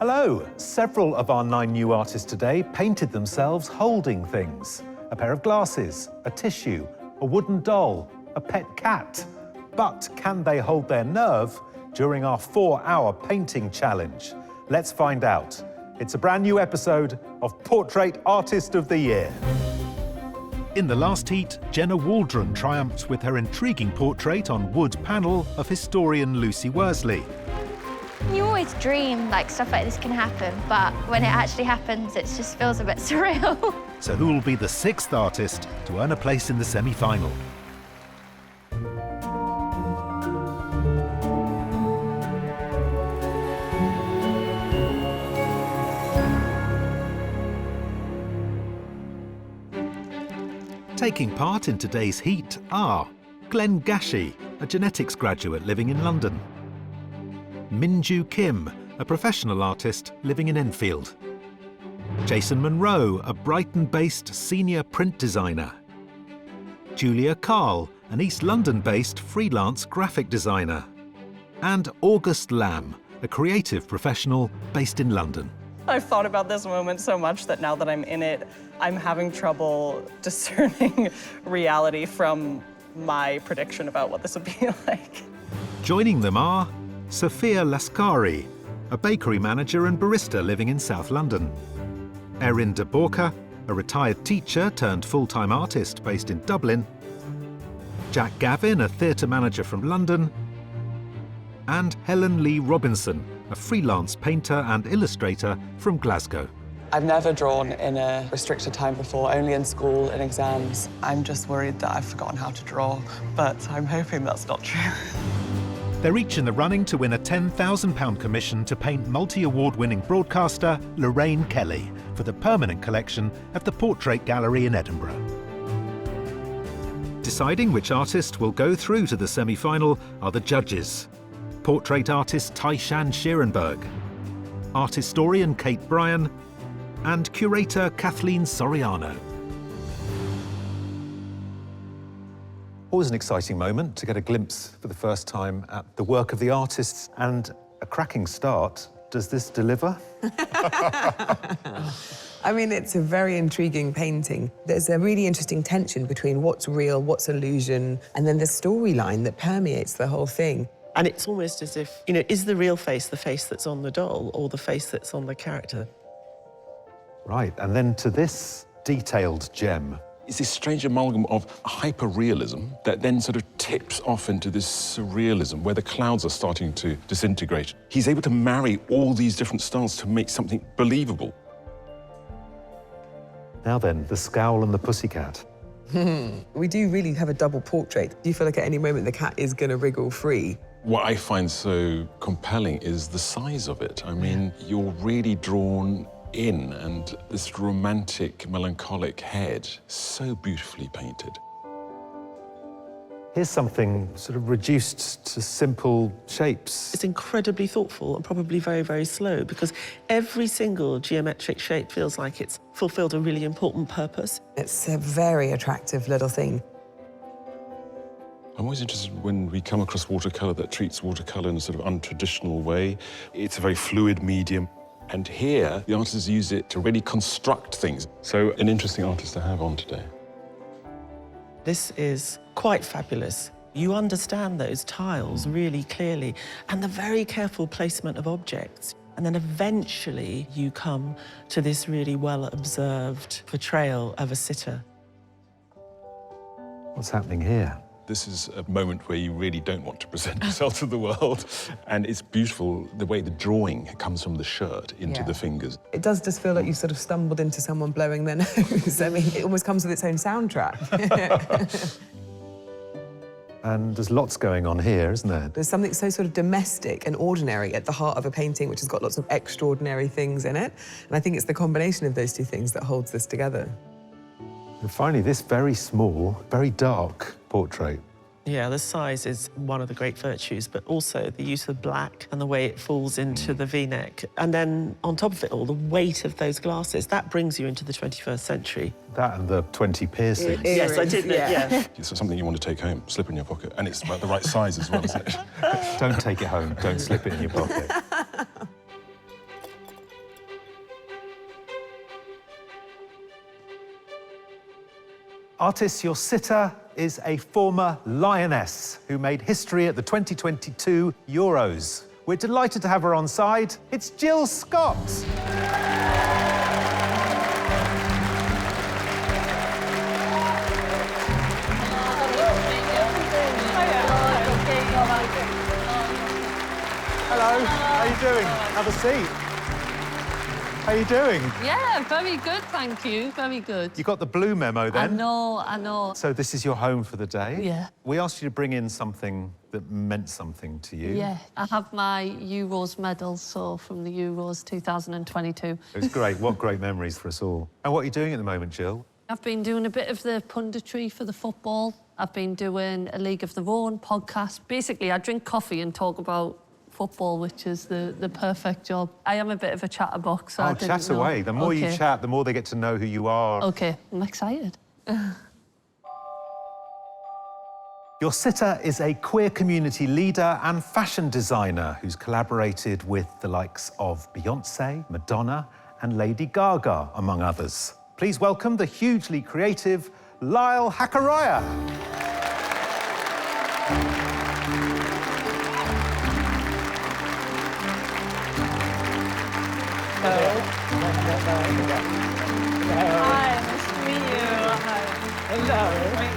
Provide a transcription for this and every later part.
Hello! Several of our 9 new artists today painted themselves holding things. A pair of glasses, a tissue, a wooden doll, a pet cat. But can they hold their nerve during our 4-hour painting challenge? Let's find out. It's a brand new episode of Portrait Artist of the Year. In the last heat, Jenna Waldron triumphed with her intriguing portrait on wood panel of historian Lucy Worsley. You always dream like stuff like this can happen, but when it actually happens, it just feels a bit surreal. So who will be the 6th artist to earn a place in the semi-final? Taking part in today's heat are Glenn Gashi, a genetics graduate living in London; Minju Kim, a professional artist living in Enfield; Jason Monroe, a Brighton-based senior print designer; Julia Carl, an East London-based freelance graphic designer; and August Lamb, a creative professional based in London. I've thought about this moment so much that now that I'm in it, I'm having trouble discerning reality from my prediction about what this would be like. Joining them are Sophia Lascari, a bakery manager and barista living in South London; Erin de Borca, a retired teacher turned full-time artist based in Dublin; Jack Gavin, a theatre manager from London; and Helen Lee Robinson, a freelance painter and illustrator from Glasgow. I've never drawn in a restricted time before, only in school and exams. I'm just worried that I've forgotten how to draw, but I'm hoping that's not true. They're each in the running to win a £10,000 commission to paint multi-award-winning broadcaster Lorraine Kelly for the permanent collection at the Portrait Gallery in Edinburgh. Deciding which artist will go through to the semi-final are the judges: portrait artist Taishan Schierenberg, art historian Kate Bryan, and curator Kathleen Soriano. Always an exciting moment to get a glimpse for the first time at the work of the artists, and a cracking start. Does this deliver? I mean, it's a very intriguing painting. There's a really interesting tension between what's real, what's illusion, and then the storyline that permeates the whole thing. And it's almost as if, you know, is the real face the face that's on the doll or the face that's on the character? Right, and then to this detailed gem. It's this strange amalgam of hyper-realism that then sort of tips off into this surrealism where the clouds are starting to disintegrate. He's able to marry all these different styles to make something believable. Now then, the scowl and the pussycat. We do really have a double portrait. Do you feel like at any moment the cat is going to wriggle free? What I find so compelling is the size of it. I mean, you're really drawn in, and this romantic, melancholic head, so beautifully painted. Here's something sort of reduced to simple shapes. It's incredibly thoughtful and probably very, very slow because every single geometric shape feels like it's fulfilled a really important purpose. It's a very attractive little thing. I'm always interested when we come across watercolour that treats watercolour in a sort of untraditional way. It's a very fluid medium. And here, the artists use it to really construct things. So an interesting artist to have on today. This is quite fabulous. You understand those tiles really clearly and the very careful placement of objects. And then eventually you come to this really well-observed portrayal of a sitter. What's happening here? This is a moment where you really don't want to present yourself to the world. And it's beautiful the way the drawing comes from the shirt into the fingers. It does just feel like you've sort of stumbled into someone blowing their nose. I mean, it almost comes with its own soundtrack. And there's lots going on here, isn't there? There's something so sort of domestic and ordinary at the heart of a painting which has got lots of extraordinary things in it. And I think it's the combination of those two things that holds this together. And finally, this very small, very dark portrait. Yeah, the size is one of the great virtues, but also the use of black and the way it falls into the V-neck. And then on top of it all, the weight of those glasses, that brings you into the 21st century. That and the 20 piercings. Yes, I did. Yeah. It's something you want to take home, slip in your pocket, and it's about the right size as well, isn't it? Don't take it home, don't slip it in your pocket. Artist, your sitter is a former lioness who made history at the 2022 Euros. We're delighted to have her on side. It's Jill Scott. Hello, how are you doing? Have a seat. How are you doing? Yeah, very good, thank you. Very good. You got the blue memo then? I know. So this is your home for the day? Yeah. We asked you to bring in something that meant something to you. Yeah, I have my Euros medal, so from the Euros 2022. It was great. What great memories for us all. And what are you doing at the moment, Jill? I've been doing a bit of the punditry for the football. I've been doing a League of Their Own podcast. Basically, I drink coffee and talk about football, which is the perfect job. I am a bit of a chatterbox, so I didn't chat know. away. The more you Okay. chat, the more they get to know who you are. OK, I'm excited. Your sitter is a queer community leader and fashion designer who's collaborated with the likes of Beyoncé, Madonna and Lady Gaga, among others. Please welcome the hugely creative Lyall Hakaraia. Hi, nice to meet you. Hi. Hello. Thank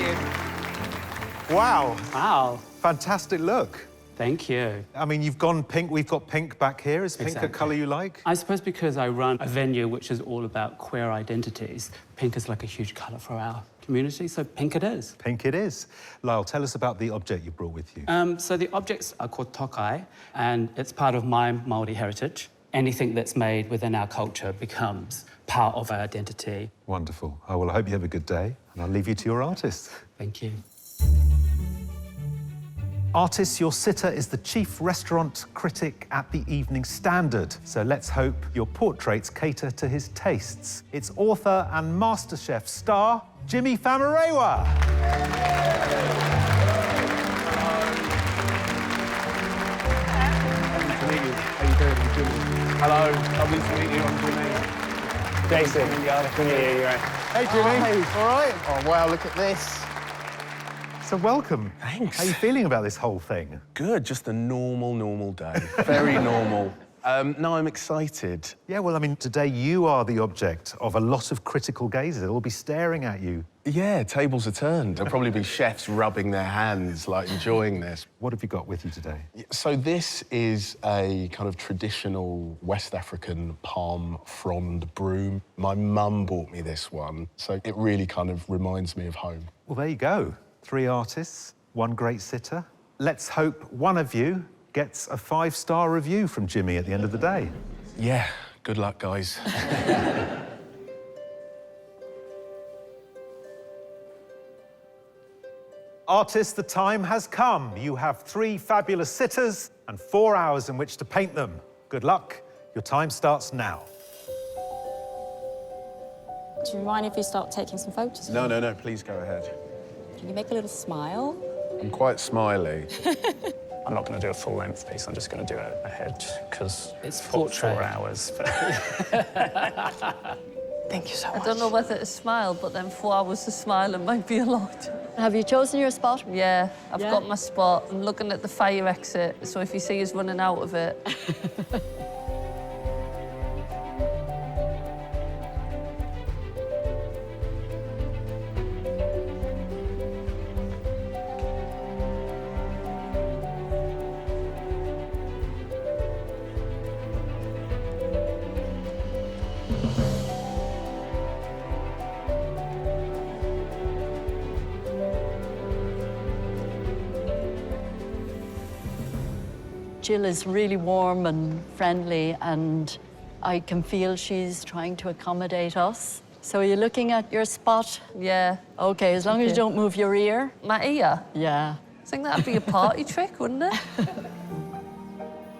you. Wow. Wow. Fantastic look. Thank you. I mean, you've gone pink. We've got pink back here. Is pink a Exactly. colour you like? I suppose because I run a venue which is all about queer identities, pink is like a huge colour for our community, so pink it is. Pink it is. Lyall, tell us about the object you brought with you. So the objects are called tokai, and it's part of my Māori heritage. Anything that's made within our culture becomes part of our identity. Wonderful. Oh, well, I hope you have a good day, and I'll leave you to your artist. Thank you. Artist, your sitter is the chief restaurant critic at the Evening Standard, so let's hope your portraits cater to his tastes. It's author and MasterChef star, Jemmy Fama. Hello, lovely to meet you. I'm Jimmy. Jason. Hey, Jimmy. All right? Oh, wow, look at this. So welcome. Thanks. How are you feeling about this whole thing? Good, just a normal day. Very normal. No, I'm excited. Yeah, well, I mean, today you are the object of a lot of critical gazes. They'll all be staring at you. Yeah, tables are turned. There'll probably be chefs rubbing their hands, like, enjoying this. What have you got with you today? So this is a kind of traditional West African palm frond broom. My mum bought me this one, so it really kind of reminds me of home. Well, there you go. 3 artists, 1 great sitter. Let's hope one of you gets a 5-star review from Jimmy at the end of the day. Yeah, good luck, guys. Artists, the time has come. You have 3 fabulous sitters and 4 hours in which to paint them. Good luck. Your time starts now. Do you mind if we start taking some photos? No, please go ahead. Can you make a little smile? I'm quite smiley. I'm not going to do a full-length piece. I'm just going to do a head because It's for portrait. 4 hours. Thank you so much. I don't know whether to smile, but then 4 hours of smiling might be a lot. Have you chosen your spot? Yeah, I've Yeah? got my spot. I'm looking at the fire exit, so if you see us running out of it... Jill is really warm and friendly, and I can feel she's trying to accommodate us. So are you looking at your spot? Yeah. Okay, as long as you don't move your ear. My ear? Yeah. I think that'd be a party trick, wouldn't it?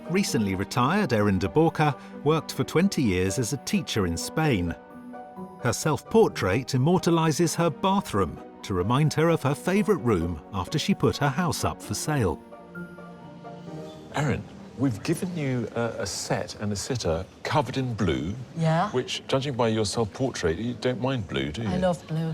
Recently retired Erin de Borca worked for 20 years as a teacher in Spain. Her self-portrait immortalises her bathroom to remind her of her favourite room after she put her house up for sale. Erin, we've given you a set and a sitter covered in blue. Yeah. Which, judging by your self-portrait, you don't mind blue, do you? I love blue.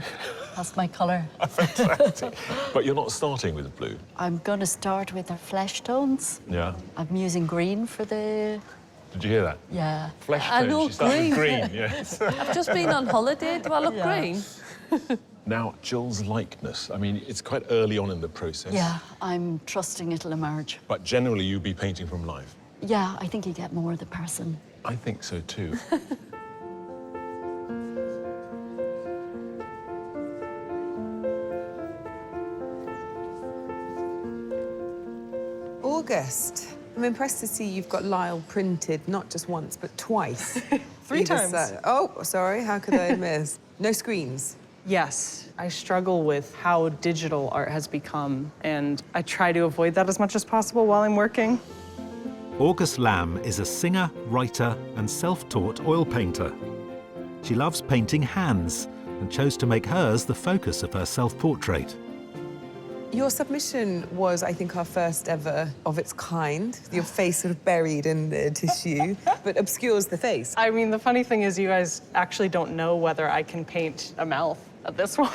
That's my colour. Fantastic. But you're not starting with blue. I'm going to start with our flesh tones. Yeah. I'm using green for the... Did you hear that? Yeah. Flesh I tone. know, She started with green. green, yes. I've just been on holiday. Do I look Yeah. green? Now, Jill's likeness. I mean, it's quite early on in the process. Yeah, I'm trusting it'll emerge. But generally, you'd be painting from life. Yeah, I think you get more of the person. I think so too. August. I'm impressed to see you've got Lyall printed not just once, but twice. 3 times. Oh, sorry, how could I miss? No screens. Yes, I struggle with how digital art has become, and I try to avoid that as much as possible while I'm working. August Lamb is a singer, writer and self-taught oil painter. She loves painting hands and chose to make hers the focus of her self-portrait. Your submission was, I think, our first ever of its kind. Your face sort of buried in the tissue, but obscures the face. I mean, the funny thing is you guys actually don't know whether I can paint a mouth at this point.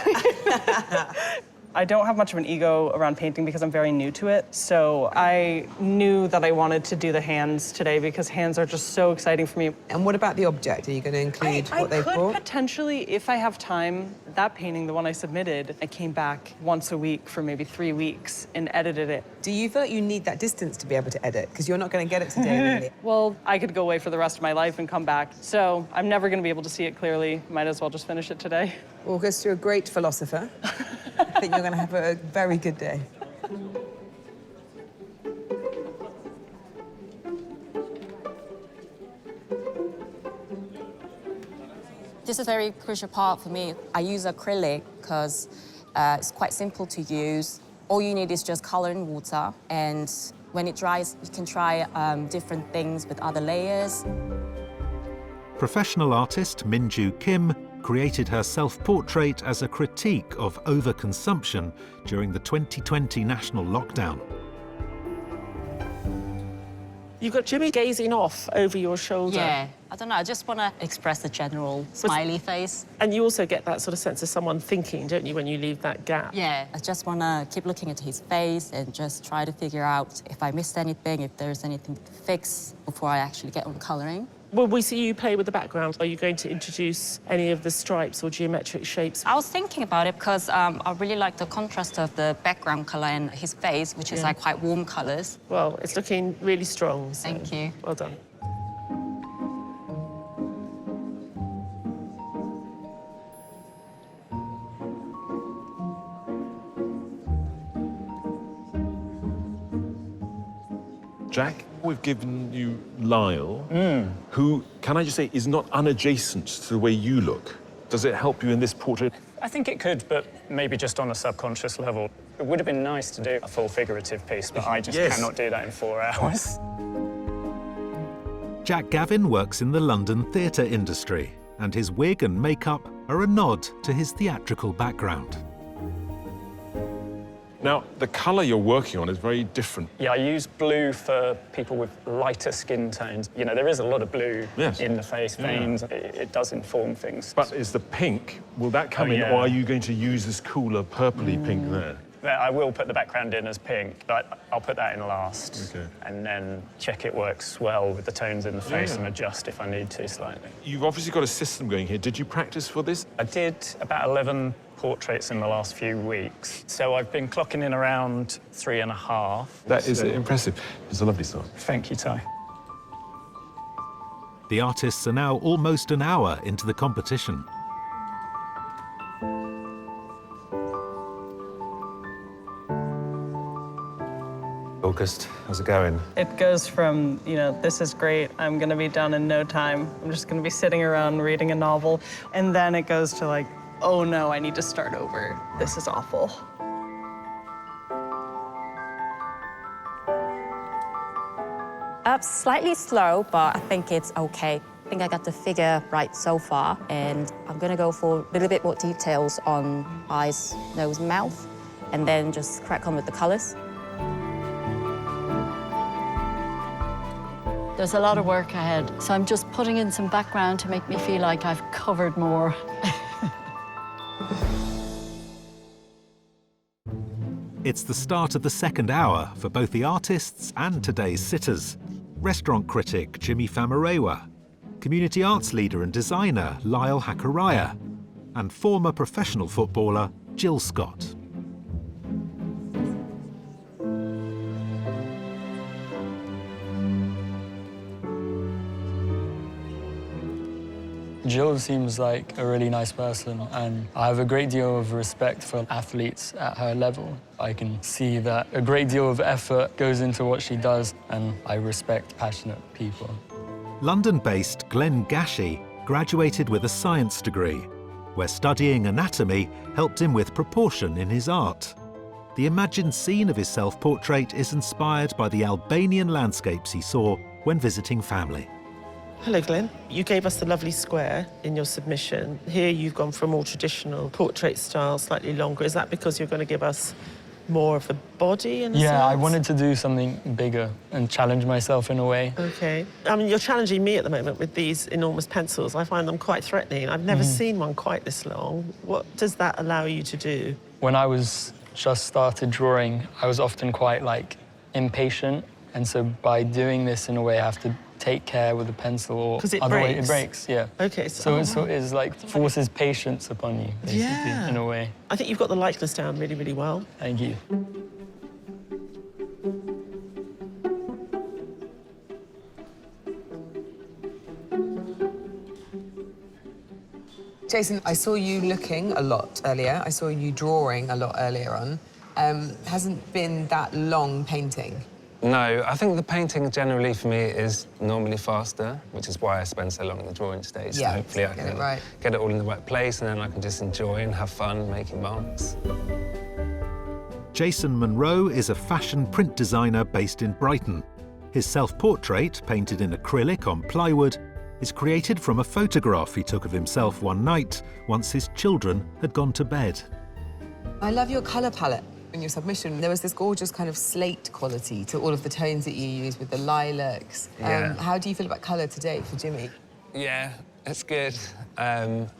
I don't have much of an ego around painting because I'm very new to it. So I knew that I wanted to do the hands today because hands are just so exciting for me. And what about the object? Are you going to include what they've I could brought? potentially, if I have time. That painting, the one I submitted, I came back once a week for maybe 3 weeks and edited it. Do you feel like you need that distance to be able to edit? Because you're not going to get it today, really. Well, I could go away for the rest of my life and come back. So I'm never going to be able to see it clearly. Might as well just finish it today. August, you're a great philosopher. I think you're going to have a very good day. This is a very crucial part for me. I use acrylic because it's quite simple to use. All you need is just color and water, and when it dries, you can try different things with other layers. Professional artist Minju Kim created her self-portrait as a critique of overconsumption during the 2020 national lockdown. You've got Jemmy gazing off over your shoulder. Yeah, I don't know, I just want to express the general smiley face. And you also get that sort of sense of someone thinking, don't you, when you leave that gap? Yeah, I just want to keep looking at his face and just try to figure out if I missed anything, if there's anything to fix before I actually get on colouring. Will we see you play with the background? Are you going to introduce any of the stripes or geometric shapes? I was thinking about it because I really like the contrast of the background colour and his face, which is like quite warm colours. Well, it's looking really strong. So Thank you. Well done. Jack, we've given you Lyall, who, can I just say, is not unadjacent to the way you look. Does it help you in this portrait? I think it could, but maybe just on a subconscious level. It would have been nice to do a full figurative piece, but I just cannot do that in 4 hours. Jack Gavin works in the London theatre industry, and his wig and makeup are a nod to his theatrical background. Now, the colour you're working on is very different. Yeah, I use blue for people with lighter skin tones. You know, there is a lot of blue in the face veins. It does inform things. But is the pink, will that come in, yeah. or are you going to use this cooler purpley pink there? I will put the background in as pink, but I'll put that in last. Okay. And then check it works well with the tones in the face and adjust if I need to slightly. You've obviously got a system going here. Did you practice for this? I did about 11 portraits in the last few weeks. So I've been clocking in around 3.5. That is impressive. It's a lovely start. Thank you, Ty. The artists are now almost an hour into the competition. August, how's it going? It goes from, you know, this is great, I'm gonna be done in no time. I'm just gonna be sitting around reading a novel. And then it goes to like, oh no, I need to start over. This is awful. Slightly slow, but I think it's okay. I think I got the figure right so far, and I'm gonna go for a little bit more details on eyes, nose, mouth, and then just crack on with the colors. There's a lot of work ahead, so I'm just putting in some background to make me feel like I've covered more. It's the start of the second hour for both the artists and today's sitters. Restaurant critic Jemmy Fama, community arts leader and designer Lyall Hakaraia, and former professional footballer Jill Scott. Jill seems like a really nice person, and I have a great deal of respect for athletes at her level. I can see that a great deal of effort goes into what she does, and I respect passionate people. London-based Glenn Gashi graduated with a science degree, where studying anatomy helped him with proportion in his art. The imagined scene of his self-portrait is inspired by the Albanian landscapes he saw when visiting family. Hello, Glenn. You gave us the lovely square in your submission. Here you've gone for a more traditional portrait style, slightly longer. Is that because you're going to give us more of the body in a sense? Yeah, I wanted to do something bigger and challenge myself in a way. OK. I mean, you're challenging me at the moment with these enormous pencils. I find them quite threatening. I've never seen one quite this long. What does that allow you to do? When I was just started drawing, I was often quite, impatient. And so by doing this in a way, I have to take care with the pencil, or otherwise it breaks. Yeah. OK. So it's like forces patience upon you, basically, in a way. I think you've got the likeness down really, really well. Thank you. Jason, I saw you looking a lot earlier. I saw you drawing a lot earlier on. Hasn't been that long painting. No, I think the painting generally for me is normally faster, which is why I spend so long in the drawing stage. Yeah, so hopefully I can get it all in the right place, and then I can just enjoy and have fun making marks. Jason Monroe is a fashion print designer based in Brighton. His self-portrait, painted in acrylic on plywood, is created from a photograph he took of himself one night once his children had gone to bed. I love your colour palette. In your submission, there was this gorgeous kind of slate quality to all of the tones that you use with the lilacs. Yeah. How do you feel about colour today for Jimmy? Yeah, it's good.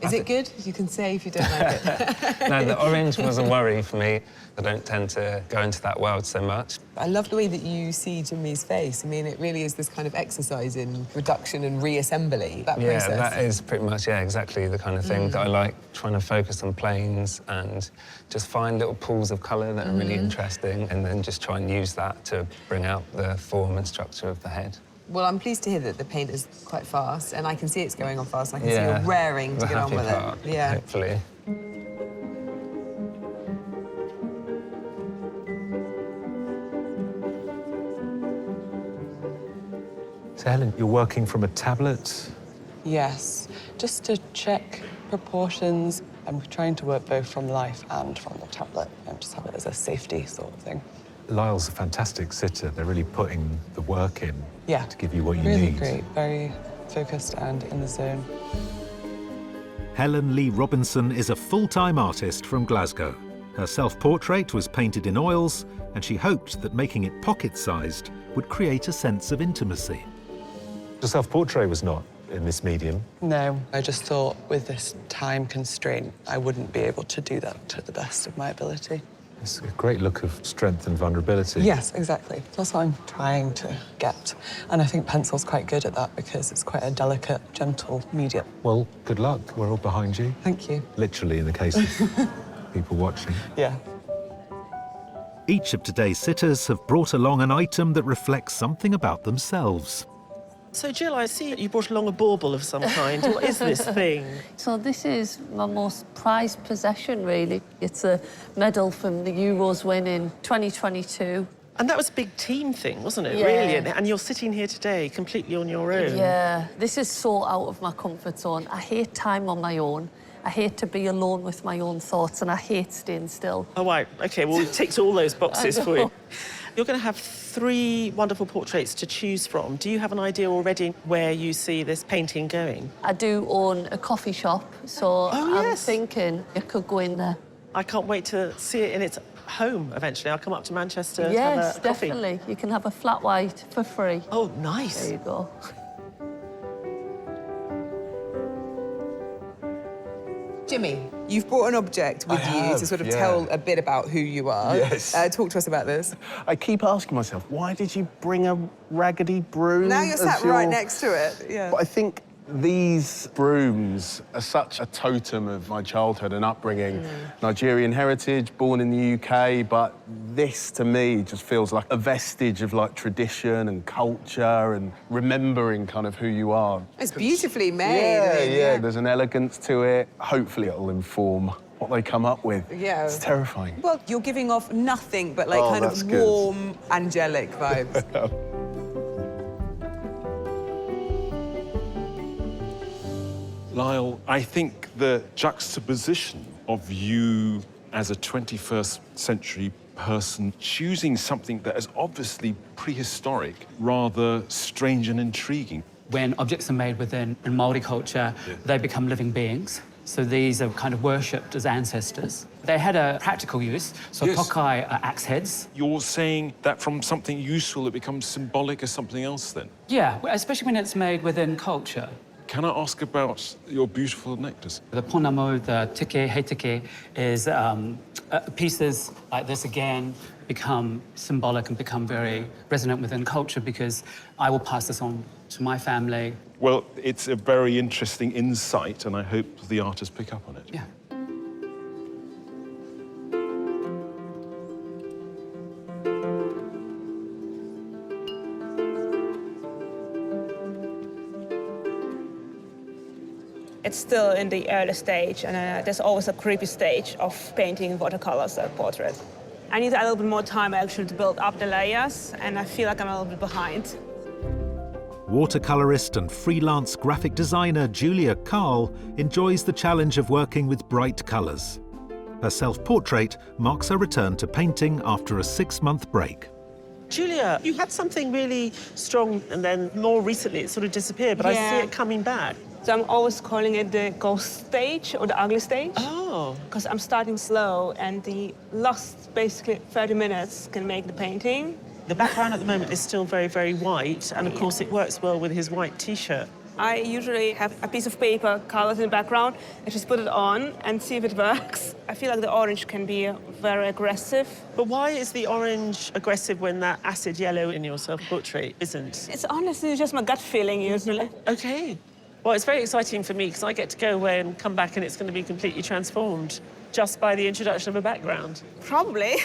Is it good? You can say if you don't like it. No, the orange was a worry for me. I don't tend to go into that world so much. I love the way that you see Jimmy's face. I mean, it really is this kind of exercise in reduction and reassembly, that process. Yeah, that is pretty much, exactly the kind of thing that I like, trying to focus on planes and just find little pools of colour that are really interesting, and then just try and use that to bring out the form and structure of the head. Well, I'm pleased to hear that the paint is quite fast, and I can see it's going on fast, and I can see you're raring to get on with part, it. Yeah, hopefully. So, Helen, you're working from a tablet? Yes, just to check proportions. I'm trying to work both from life and from the tablet, and just have it as a safety sort of thing. Lyall's a fantastic sitter. They're really putting the work in to give you what you really need. Great, very focused and in the zone. Helen Lee Robinson is a full-time artist from Glasgow. Her self-portrait was painted in oils, and she hoped that making it pocket-sized would create a sense of intimacy. The self-portrait was not in this medium. No, I just thought with this time constraint, I wouldn't be able to do that to the best of my ability. It's a great look of strength and vulnerability. Yes, exactly. That's what I'm trying to get. And I think pencil's quite good at that because it's quite a delicate, gentle medium. Well, good luck. We're all behind you. Thank you. Literally, in the case of people watching. Yeah. Each of today's sitters have brought along an item that reflects something about themselves. So, Jill, I see you brought along a bauble of some kind. What is this thing? So this is my most prized possession, really. It's a medal from the Euros win in 2022. And that was a big team thing, wasn't it? Yeah. Really? And you're sitting here today completely on your own. Yeah, this is so out of my comfort zone. I hate time on my own. I hate to be alone with my own thoughts, and I hate staying still. Oh, right. OK, well, we've ticked all those boxes for you. You're going to have 3 wonderful portraits to choose from. Do you have an idea already where you see this painting going? I do own a coffee shop, so I'm thinking I could go in there. I can't wait to see it in its home eventually. I'll come up to Manchester to Yes, have a coffee. definitely. You can have a flat white for free. Oh, nice. There you go. Jimmy, You've brought an object with you to sort of tell a bit about who you are. Yes. Talk to us about this. I keep asking myself, why did you bring a raggedy broom? Now you're sat right next to it, yeah. But I think these brooms are such a totem of my childhood and upbringing. Nigerian heritage, born in the UK, but this to me just feels like a vestige of like tradition and culture and remembering kind of who you are. It's beautifully made. Yeah, there's an elegance to it. Hopefully it'll inform what they come up with. Yeah. It's terrifying. Well, you're giving off nothing but like kind of warm, angelic vibes. Lyall, I think the juxtaposition of you as a 21st century person choosing something that is obviously prehistoric, rather strange and intriguing. When objects are made within Māori culture, they become living beings. So these are kind of worshipped as ancestors. They had a practical use, so tokai are axe heads. You're saying that from something useful it becomes symbolic as something else then? Yeah, especially when it's made within culture. Can I ask about your beautiful necklace? The ponamo, the tike, hei tike, is pieces like this again become symbolic and become very resonant within culture because I will pass this on to my family. Well, it's a very interesting insight and I hope the artists pick up on it. Yeah. It's still in the early stage, and there's always a creepy stage of painting watercolors a portrait. I need a little bit more time actually to build up the layers, and I feel like I'm a little bit behind. Watercolorist and freelance graphic designer Julia Carl enjoys the challenge of working with bright colours. Her self-portrait marks her return to painting after a 6-month break. Julia, you had something really strong and then more recently it sort of disappeared, but I see it coming back. So I'm always calling it the ghost stage or the ugly stage. Oh. Because I'm starting slow and the last basically 30 minutes can make the painting. The background at the moment is still very, very white, and of course it works well with his white T-shirt. I usually have a piece of paper colored in the background and just put it on and see if it works. I feel like the orange can be very aggressive. But why is the orange aggressive when that acid yellow in your self-portrait isn't? It's honestly just my gut feeling usually. Okay. Well, it's very exciting for me because I get to go away and come back and it's going to be completely transformed just by the introduction of a background. Probably.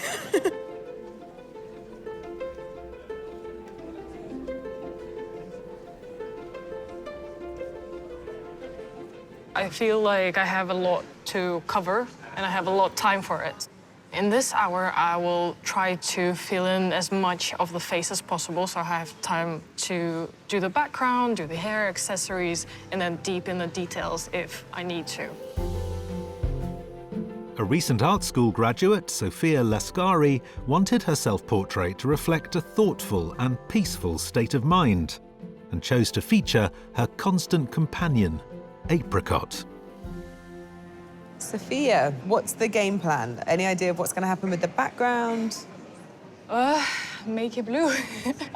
I feel like I have a lot to cover and I have a lot of time for it. In this hour, I will try to fill in as much of the face as possible so I have time to do the background, do the hair, accessories, and then deepen the details if I need to. A recent art school graduate, Sophia Lascari, wanted her self-portrait to reflect a thoughtful and peaceful state of mind, and chose to feature her constant companion, Apricot. Sophia, what's the game plan? Any idea of what's going to happen with the background? Make it blue.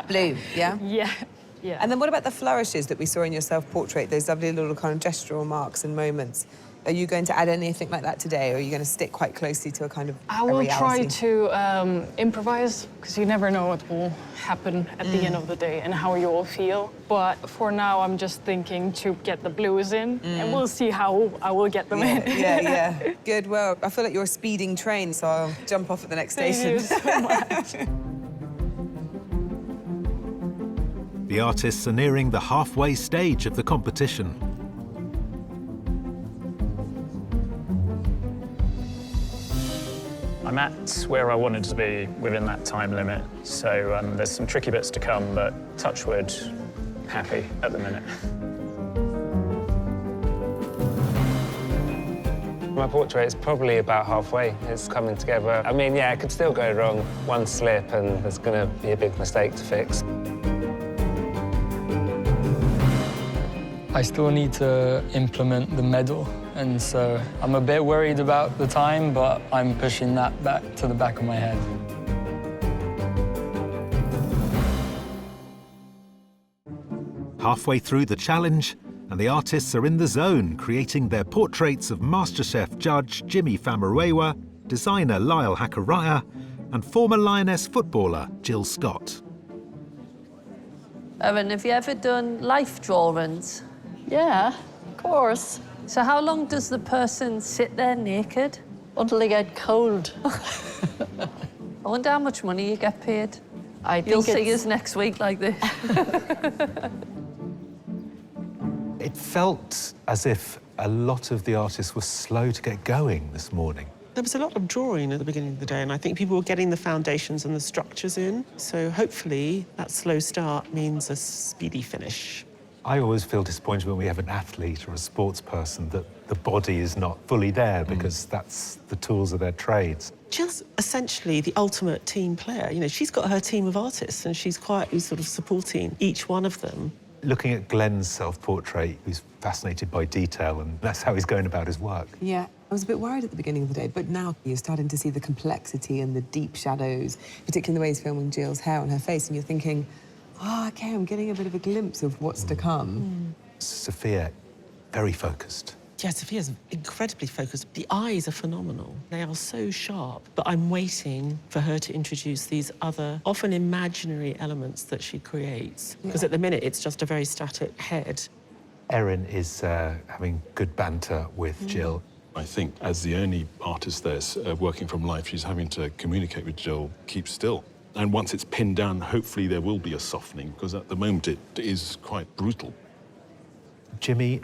Blue, yeah? Yeah. And then what about the flourishes that we saw in your self-portrait, those lovely little kind of gestural marks and moments? Are you going to add anything like that today, or are you going to stick quite closely to a kind of I will try to improvise, because you never know what will happen at the end of the day and how you will feel. But for now, I'm just thinking to get the blues in, and we'll see how I will get them in. Yeah. Good, well, I feel like you're a speeding train, so I'll jump off at the next station. Thank you so much. The artists are nearing the halfway stage of the competition. I'm at where I wanted to be within that time limit, so there's some tricky bits to come, but touch wood, happy at the minute. My portrait is probably about halfway. It's coming together. I mean, yeah, it could still go wrong. One slip and there's going to be a big mistake to fix. I still need to implement the medal, and so I'm a bit worried about the time, but I'm pushing that back to the back of my head. Halfway through the challenge, and the artists are in the zone, creating their portraits of MasterChef judge Jemmy Fama, designer Lyall Hakaraia, and former Lioness footballer Jill Scott. Erin, have you ever done life drawings? Yeah, of course. So how long does the person sit there naked? Until they get cold. I wonder how much money you get paid. think You'll see it's- us next week like this. It felt as if a lot of the artists were slow to get going this morning. There was a lot of drawing at the beginning of the day, and I think people were getting the foundations and the structures in. So hopefully that slow start means a speedy finish. I always feel disappointed when we have an athlete or a sports person that the body is not fully there because that's the tools of their trades. Jill's essentially the ultimate team player. You know, she's got her team of artists and she's quietly sort of supporting each one of them. Looking at Glenn's self-portrait, he's fascinated by detail, and that's how he's going about his work. Yeah, I was a bit worried at the beginning of the day, but now you're starting to see the complexity and the deep shadows, particularly in the way he's filming Jill's hair on her face, and you're thinking, oh, OK, I'm getting a bit of a glimpse of what's to come. Sophia, very focused. Yeah, Sophia's incredibly focused. The eyes are phenomenal. They are so sharp. But I'm waiting for her to introduce these other, often imaginary elements that she creates. Because at the minute, it's just a very static head. Erin is having good banter with Jill. I think as the only artist there's working from life, she's having to communicate with Jill, keep still. And once it's pinned down, hopefully there will be a softening, because at the moment it is quite brutal. Jimmy,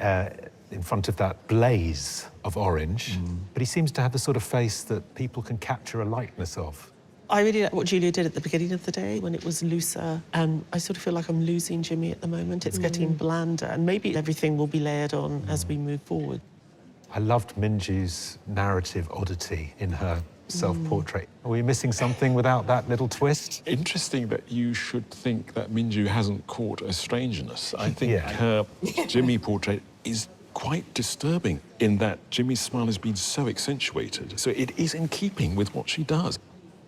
in front of that blaze of orange, but he seems to have the sort of face that people can capture a likeness of. I really like what Julia did at the beginning of the day when it was looser. I sort of feel like I'm losing Jimmy at the moment. It's getting blander, and maybe everything will be layered on as we move forward. I loved Minju's narrative oddity in her self-portrait. Are we missing something without that little twist? Interesting that you should think that Minju hasn't caught a strangeness. I think her Jimmy portrait is quite disturbing in that Jimmy's smile has been so accentuated. So it is in keeping with what she does.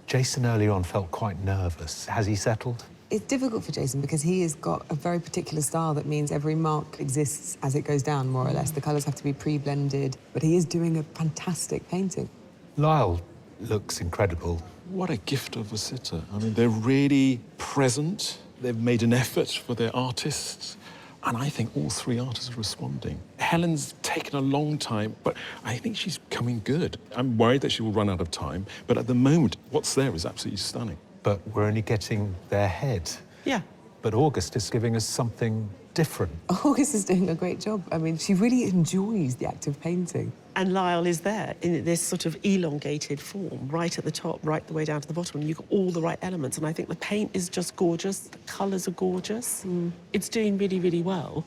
Jason earlier on felt quite nervous. Has he settled? It's difficult for Jason because he has got a very particular style that means every mark exists as it goes down, more or less. The colours have to be pre-blended, but he is doing a fantastic painting. Lyall looks incredible. What a gift of a sitter. I mean, they're really present. They've made an effort for their artists. And I think all three artists are responding. Helen's taken a long time, but I think she's coming good. I'm worried that she will run out of time, but at the moment, what's there is absolutely stunning. But we're only getting their head. Yeah. But August is giving us something different. August is doing a great job. I mean, she really enjoys the act of painting. And Lyall is there in this sort of elongated form, right at the top, right the way down to the bottom. And you've got all the right elements. And I think the paint is just gorgeous. The colours are gorgeous. It's doing really, really well.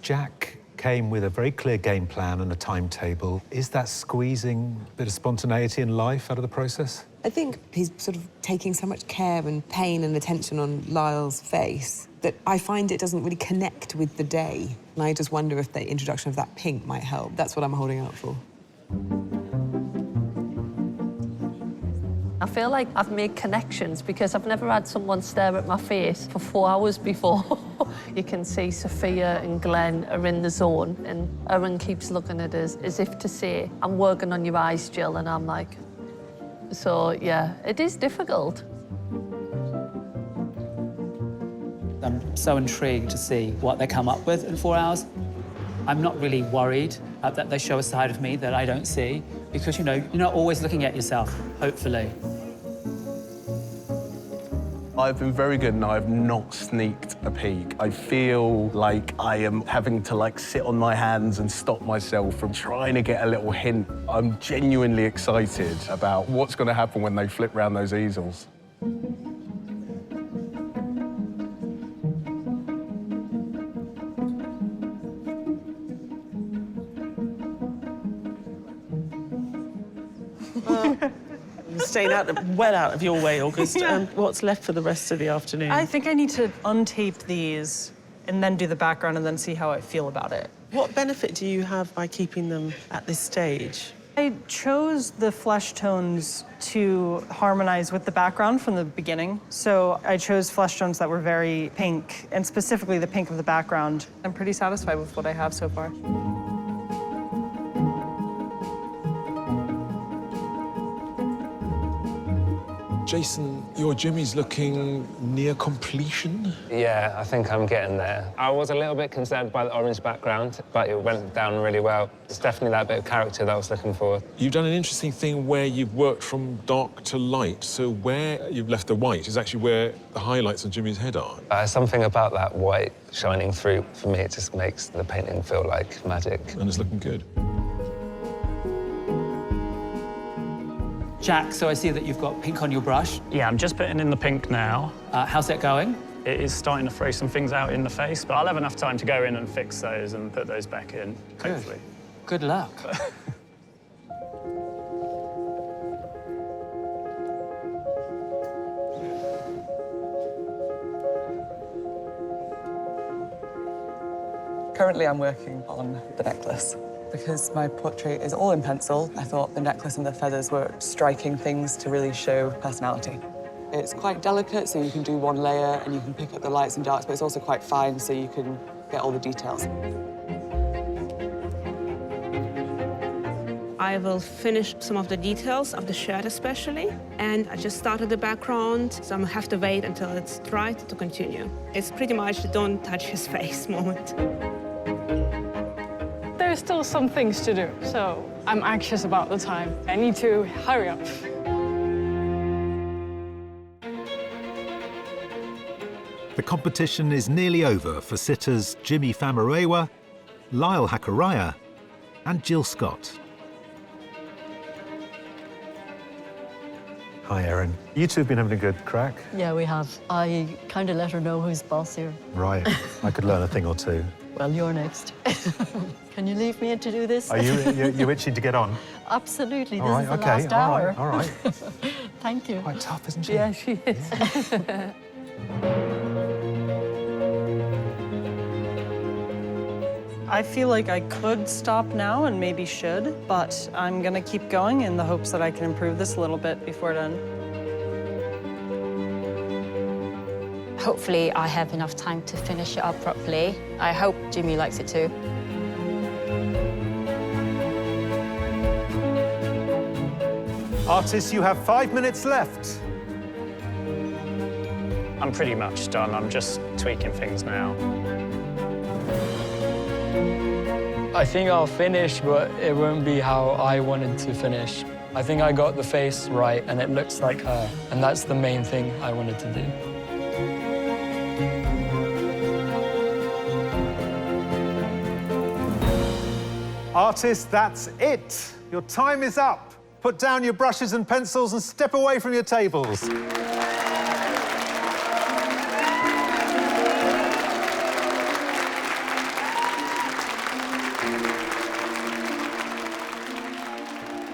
Jack came with a very clear game plan and a timetable. Is that squeezing a bit of spontaneity and life out of the process? I think he's sort of taking so much care and pain and attention on Lyall's face that I find it doesn't really connect with the day. And I just wonder if the introduction of that pink might help. That's what I'm holding out for. I feel like I've made connections because I've never had someone stare at my face for 4 hours before. You can see Sophia and Glenn are in the zone, and Erin keeps looking at us as if to say, I'm working on your eyes, Jill, and I'm like... So, yeah, it is difficult. I'm so intrigued to see what they come up with in 4 hours. I'm not really worried that they show a side of me that I don't see, because, you know, you're not always looking at yourself, hopefully. I've been very good and I've not sneaked a peek. I feel like I am having to sit on my hands and stop myself from trying to get a little hint. I'm genuinely excited about what's going to happen when they flip round those easels. Staying well out of your way, August. And what's left for the rest of the afternoon? I think I need to untape these and then do the background and then see how I feel about it. What benefit do you have by keeping them at this stage? I chose the flesh tones to harmonize with the background from the beginning. So I chose flesh tones that were very pink, and specifically the pink of the background. I'm pretty satisfied with what I have so far. Jason, your Jimmy's looking near completion. Yeah, I think I'm getting there. I was a little bit concerned by the orange background, but it went down really well. It's definitely that bit of character that I was looking for. You've done an interesting thing where you've worked from dark to light. So where you've left the white is actually where the highlights on Jimmy's head are. Something about that white shining through, for me, it just makes the painting feel like magic. And it's looking good. Jack, so I see that you've got pink on your brush. Yeah, I'm just putting in the pink now. How's that going? It is starting to throw some things out in the face, but I'll have enough time to go in and fix those and put those back in, hopefully. Good luck. Currently, I'm working on the necklace. Because my portrait is all in pencil, I thought the necklace and the feathers were striking things to really show personality. It's quite delicate, so you can do one layer and you can pick up the lights and darks, but it's also quite fine, so you can get all the details. I will finish some of the details of the shirt especially, and I just started the background, so I'm gonna have to wait until it's dry to continue. It's pretty much the don't touch his face moment. There's still some things to do, so I'm anxious about the time. I need to hurry up. The competition is nearly over for sitters Jimmy Famarewa, Lyall Hakaraia and Jill Scott. Hi, Erin. You two have been having a good crack. Yeah, we have. I kind of let her know who's boss here. Right. I could learn a thing or two. Well, you're next. Can you leave me in to do this? Are you itching to get on? Absolutely. All This right, is the last hour. All right. Thank you. Quite tough, isn't she? Yeah, she is. I feel like I could stop now and maybe should, but I'm gonna keep going in the hopes that I can improve this a little bit before done. Hopefully, I have enough time to finish it up properly. I hope Jimmy likes it too. Artists, you have 5 minutes left. I'm pretty much done. I'm just tweaking things now. I think I'll finish, but it won't be how I wanted to finish. I think I got the face right, and it looks like her, and that's the main thing I wanted to do. Artists, that's it. Your time is up. Put down your brushes and pencils and step away from your tables.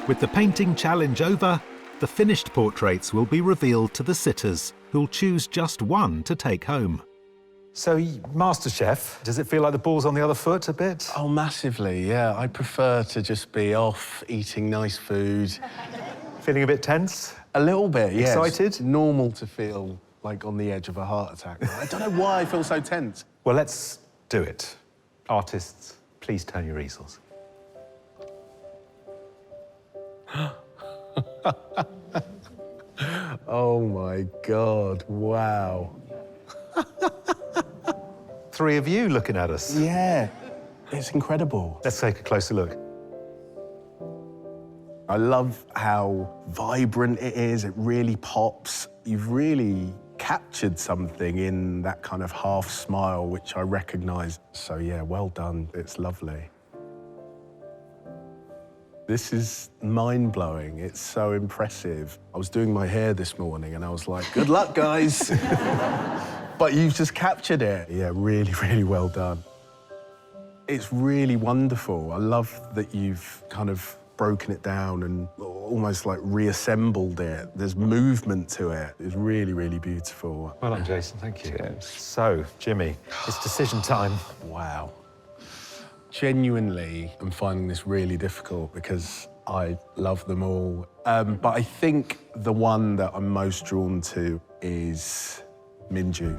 With the painting challenge over, the finished portraits will be revealed to the sitters, who'll choose just one to take home. So, MasterChef, does it feel like the ball's on the other foot a bit? Oh, massively, yeah. I prefer to just be off, eating nice food. Feeling a bit tense? A little bit, yeah. Excited? It's normal to feel like on the edge of a heart attack. I don't know why I feel so tense. Well, let's do it. Artists, please turn your easels. Oh, my God, wow. 3 of you looking at us. Yeah, it's incredible. Let's take a closer look. I love how vibrant it is. It really pops. You've really captured something in that kind of half smile, which I recognise. So, yeah, well done. It's lovely. This is mind-blowing. It's so impressive. I was doing my hair this morning and I was like, good luck, guys. But you've just captured it. Yeah, really, really well done. It's really wonderful. I love that you've kind of broken it down and almost like reassembled it. There's movement to it. It's really, really beautiful. Well done, Jason. Thank you. So, Jimmy, it's decision time. Wow. Genuinely, I'm finding this really difficult because I love them all. But I think the one that I'm most drawn to is Minju.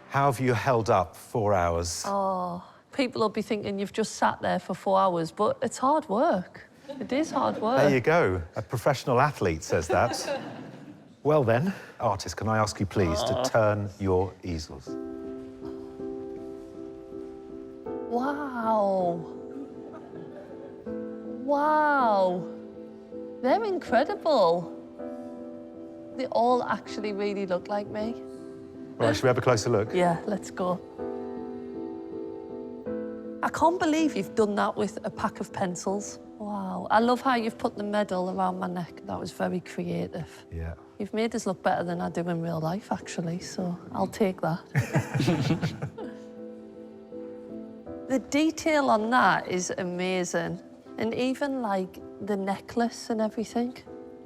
How have you held up 4 hours? Oh, people will be thinking you've just sat there for 4 hours, but it's hard work. It is hard work. There you go. A professional athlete says that. Well then, artist, can I ask you please to turn your easels? Wow. Wow. They're incredible. They all actually really look like me. Right, should we have a closer look? Yeah, let's go. I can't believe you've done that with a pack of pencils. Wow. I love how you've put the medal around my neck. That was very creative. Yeah. You've made us look better than I do in real life, actually, so I'll take that. The detail on that is amazing. And even, like, the necklace and everything,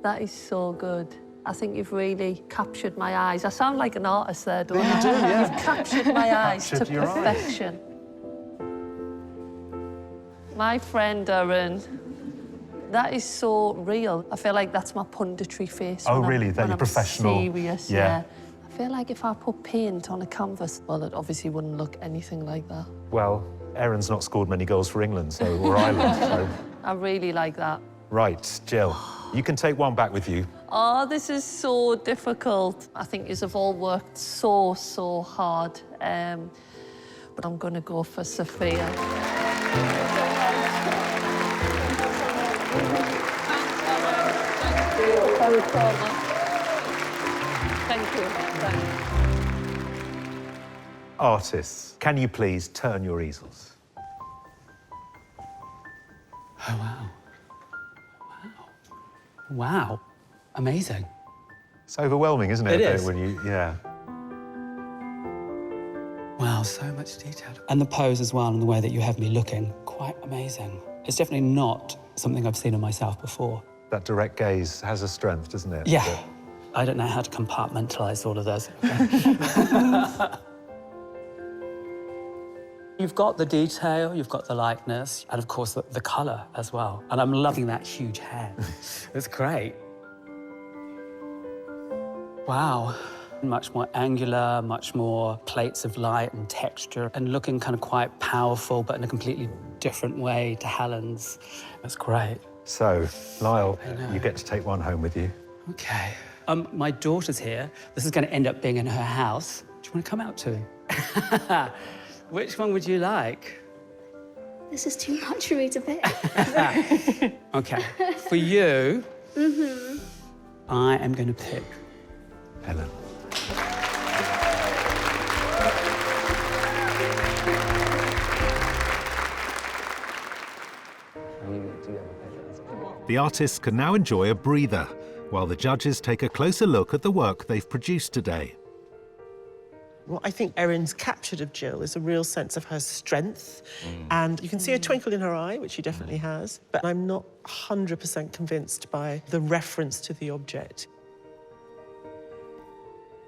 that is so good. I think you've really captured my eyes. I sound like an artist there, don't I? You do, yeah. You've captured my eyes to Captured your eyes. perfection. My friend, Erin, that is so real. I feel like that's my punditry face. Oh, when really? I'm, That when you're I'm professional? Serious, yeah. I feel like if I put paint on a canvas, well, it obviously wouldn't look anything like that. Well, Erin's not scored many goals for England, so, or Ireland, so... I really like that. Right, Jill, you can take one back with you. Oh, this is so difficult. I think yous have all worked so, so hard. But I'm going to go for Sophia. Thank you. Thank you. Artists, can you please turn your easels? Oh, wow. Wow. Amazing. It's overwhelming, isn't it? It is. When you, yeah. Wow, so much detail. And the pose as well, and the way that you have me looking, quite amazing. It's definitely not something I've seen in myself before. That direct gaze has a strength, doesn't it? Yeah. I don't know how to compartmentalise all of those. You've got the detail, you've got the likeness, and of course the colour as well. And I'm loving that huge hair. It's great. Wow. Much more angular, much more plates of light and texture, and looking kind of quite powerful, but in a completely different way to Helen's. That's great. So, Lyall, you get to take one home with you. Okay. My daughter's here. This is going to end up being in her house. Do you want to come out to? Which one would you like? This is too much for me to pick. Okay. For you, I am going to pick Helen. The artists can now enjoy a breather, while the judges take a closer look at the work they've produced today. What I think Erin's captured of Jill is a real sense of her strength. And you can see a twinkle in her eye, which she definitely has, but I'm not 100% convinced by the reference to the object.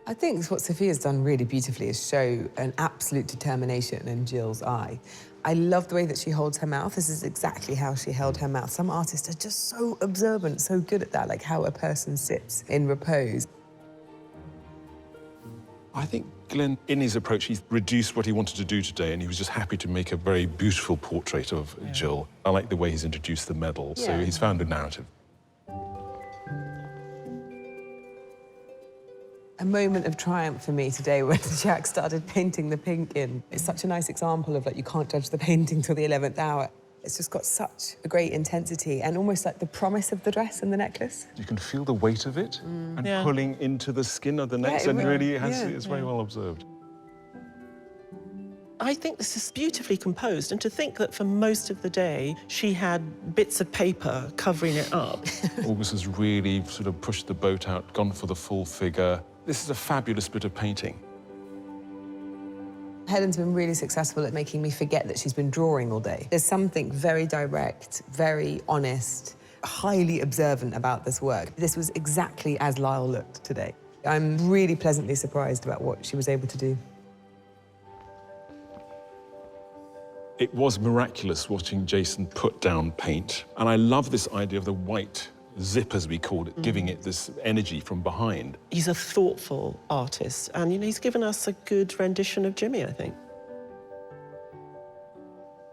I think what Sophia's done really beautifully is show an absolute determination in Jill's eye. I love the way that she holds her mouth. This is exactly how she held her mouth. Some artists are just so observant, so good at that, like how a person sits in repose. I think Glenn, in his approach, he's reduced what he wanted to do today, and he was just happy to make a very beautiful portrait of Jill. I like the way he's introduced the medal, so he's found a narrative. A moment of triumph for me today when Jack started painting the pink in. It's such a nice example of, like, you can't judge the painting till the 11th hour. It's just got such a great intensity and almost like the promise of the dress and the necklace. You can feel the weight of it and pulling into the skin of the necks, and really it's very well observed. I think this is beautifully composed, and to think that for most of the day she had bits of paper covering it up. August has really sort of pushed the boat out, gone for the full figure. This is a fabulous bit of painting. Helen's been really successful at making me forget that she's been drawing all day. There's something very direct, very honest, highly observant about this work. This was exactly as Lyall looked today. I'm really pleasantly surprised about what she was able to do. It was miraculous watching Jason put down paint. And I love this idea of the white zip, as we called it, giving it this energy from behind. He's a thoughtful artist, and he's given us a good rendition of Jemmy, I think.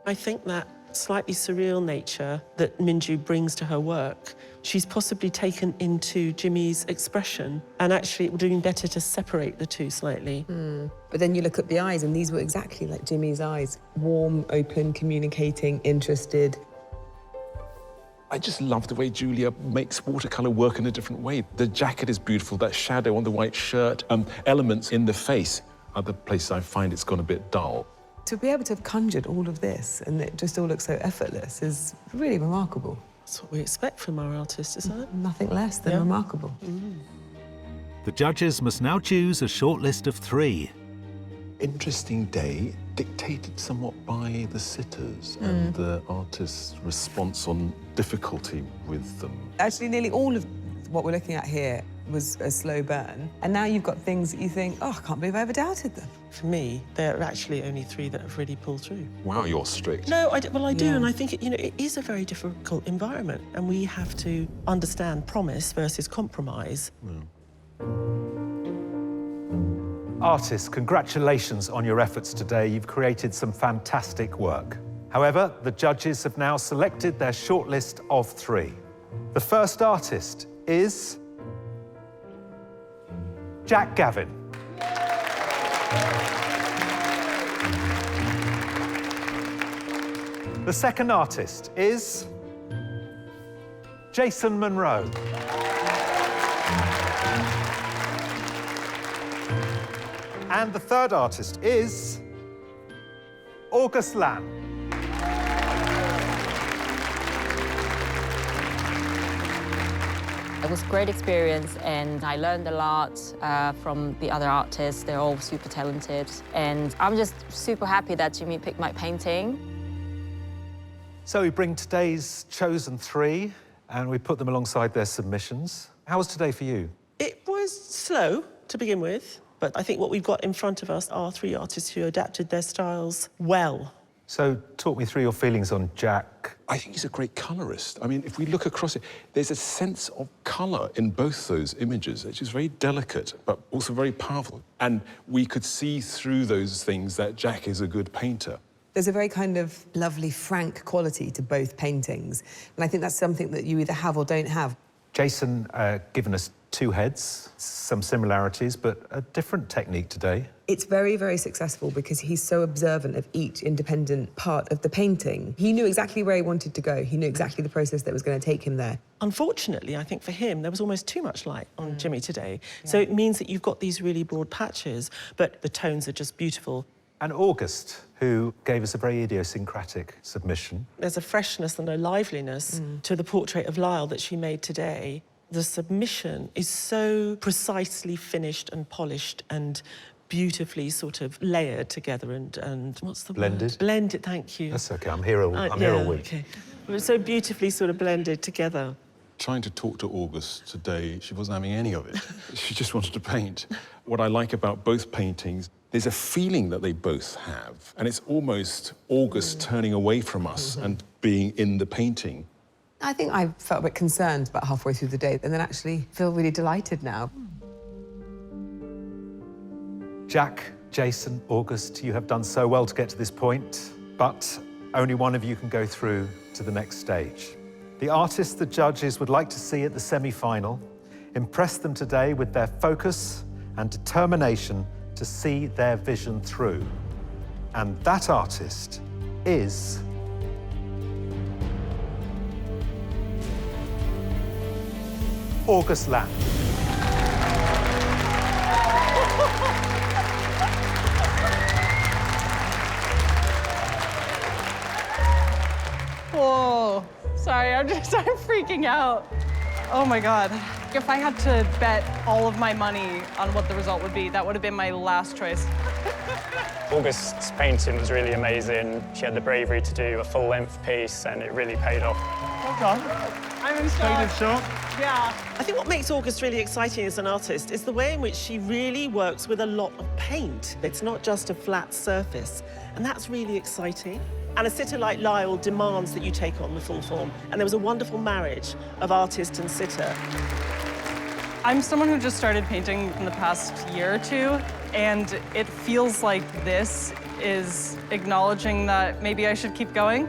I think that slightly surreal nature that Minju brings to her work, she's possibly taken into Jimmy's expression, and actually it would have been better to separate the two slightly. But then you look at the eyes, and these were exactly like Jimmy's eyes. Warm, open, communicating, interested. I just love the way Julia makes watercolour work in a different way. The jacket is beautiful, that shadow on the white shirt, elements in the face. Other places I find it's gone a bit dull. To be able to have conjured all of this and it just all looks so effortless is really remarkable. That's what we expect from our artists, isn't it? Nothing less than remarkable. The judges must now choose a shortlist of 3. Interesting day, dictated somewhat by the sitters and the artist's response on difficulty with them. Actually, nearly all of what we're looking at here was a slow burn. And now you've got things that you think, oh, I can't believe I ever doubted them. For me, there are actually only 3 that have really pulled through. Wow, you're strict. No, I do, and I think it is a very difficult environment, and we have to understand promise versus compromise. Artists, congratulations on your efforts today. You've created some fantastic work. However, the judges have now selected their shortlist of 3. The first artist is Jack Gavin. The second artist is Jason Monroe. And the third artist is August Lamb. It was a great experience, and I learned a lot from the other artists. They're all super talented, and I'm just super happy that Jemmy picked my painting. So we bring today's chosen 3 and we put them alongside their submissions. How was today for you? It was slow to begin with, but I think what we've got in front of us are 3 artists who adapted their styles well. So talk me through your feelings on Jack. I think he's a great colourist. I mean, if we look across it, there's a sense of colour in both those images, which is very delicate, but also very powerful. And we could see through those things that Jack is a good painter. There's a very kind of lovely, frank quality to both paintings. And I think that's something that you either have or don't have. Jason given us 2 heads, some similarities, but a different technique today. It's very, very successful because he's so observant of each independent part of the painting. He knew exactly where he wanted to go. He knew exactly the process that was going to take him there. Unfortunately, I think for him, there was almost too much light on Jemmy today. So it means that you've got these really broad patches, but the tones are just beautiful. And August, who gave us a very idiosyncratic submission. There's a freshness and a liveliness to the portrait of Lyall that she made today. The submission is so precisely finished and polished and beautifully sort of layered together and what's the Blended? word? Blended, thank you. That's okay, I'm here all week. Okay. It was so beautifully sort of blended together. Trying to talk to August today, she wasn't having any of it. She just wanted to paint. What I like about both paintings, there's a feeling that they both have, and it's almost August turning away from us and being in the painting. I think I felt a bit concerned about halfway through the day and then actually feel really delighted now. Jack, Jason, August, you have done so well to get to this point, but only one of you can go through to the next stage. The artist the judges would like to see at the semi-final impressed them today with their focus and determination to see their vision through. And that artist is August Lamb. Whoa, sorry, I'm freaking out. Oh my God. If I had to bet all of my money on what the result would be, that would have been my last choice. August's painting was really amazing. She had the bravery to do a full-length piece, and it really paid off. Well done. I'm in shock. shock? Yeah. I think what makes August really exciting as an artist is the way in which she really works with a lot of paint. It's not just a flat surface, and that's really exciting. And a sitter like Lyall demands that you take on the full form, and there was a wonderful marriage of artist and sitter. I'm someone who just started painting in the past year or two, and it feels like this is acknowledging that maybe I should keep going.